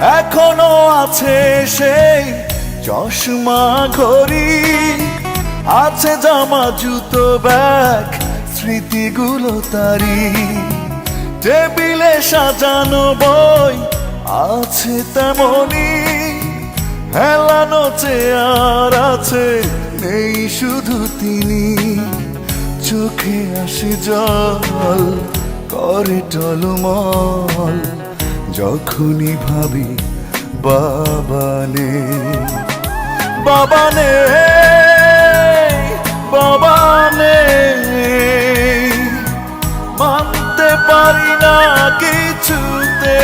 এখনো আছে সেই চশমা ঘড়ি, আছে জামা জুতো ব্যাগ স্মৃতিগুলো তারি। টেবিলে সাজানো বই আছে তেমনি, হেলানো চেয়ার আছে নেই শুধু তিনি। চোখে আসে জল করে টলমল, যখনই ভাবি বাবা নেই। বাবা নেই, বাবা নেই, মানতে পারি না কিছুতে।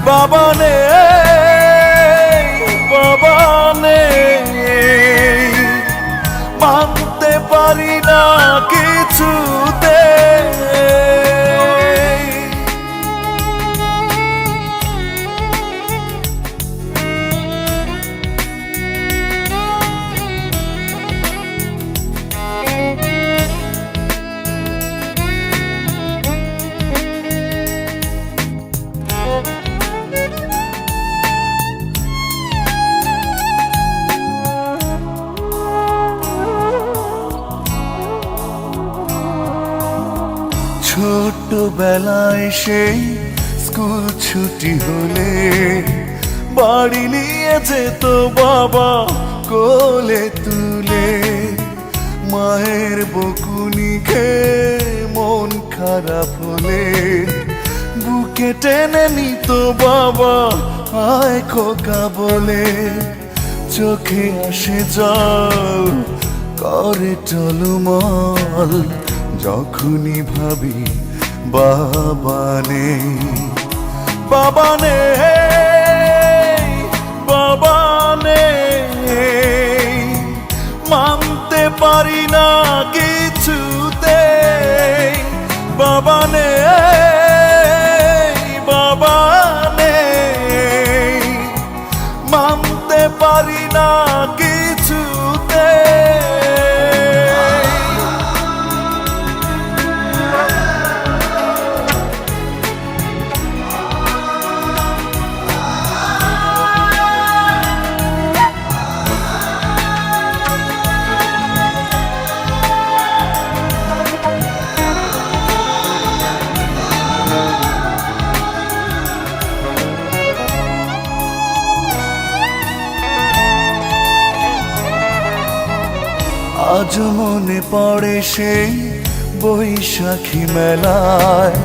বাবা নেই, বাবা নেই, মানতে পারি না কিছুতে। ছোটবেলায় সেই স্কুল ছুটি হলে বাড়ি নিয়ে যেত বাবা কোলে তুলে। মায়ের বকুনি খেয়ে মন খারাপ হলে বুকে টেনে নিত বাবা আয় খোকা বলে। চোখে আসে জল করে টলমল, যখনই ভাবি বাবা নেই। বাবা নেই, বাবা নেই, মানতে পারি না কিছুতে। বাবা নেই, বাবা নেই, মানতে পারি না কিছুতে। আজ মনে পড়ে সেই বৈশাখী মেলায়,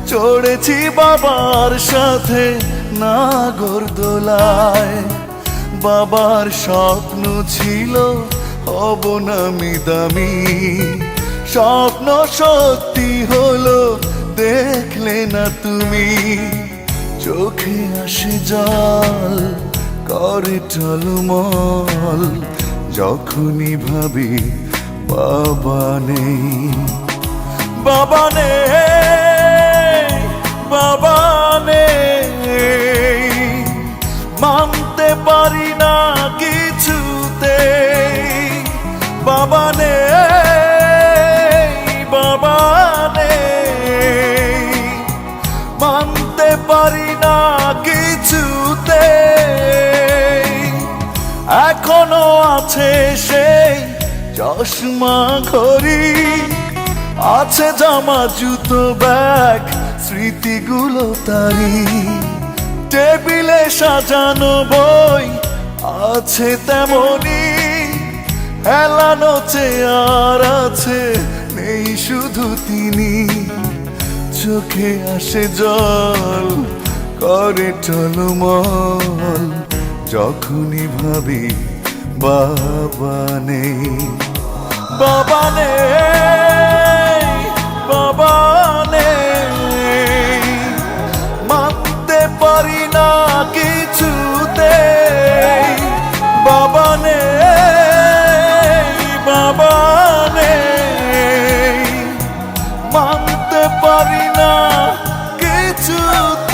চড়েছি বাবার সাথে নাগরদোলায়। বাবার স্বপ্ন ছিল হব নামি দামি, স্বপ্ন সত্যি হলো দেখলে না তুমি। চোখে আসে জল করে টলমল, যখনই ভাবি বাবা নেই। বাবা নেই, বাবা নেই, মানতে পারি না কিছুতে। বাবা নেই, বাবা নেই, মানতে পারি না কিছুতে। এখনো আছে সেই চশমা ঘড়ি, আছে জামা জুতো ব্যাগ স্মৃতিগুলো তারি। টেবিলে সাজানো বই আছে তেমনি, হেলানো চেয়ার আছে নেই শুধু তিনি। চোখে আসে জল করে টলমল, যখনই ভাবি বাবা নেই। বাবা নেই, বাবা নেই, মানতে পারি না কিছুতে। বাবা নেই, বাবা নেই, মানতে পারি না কিছুতে।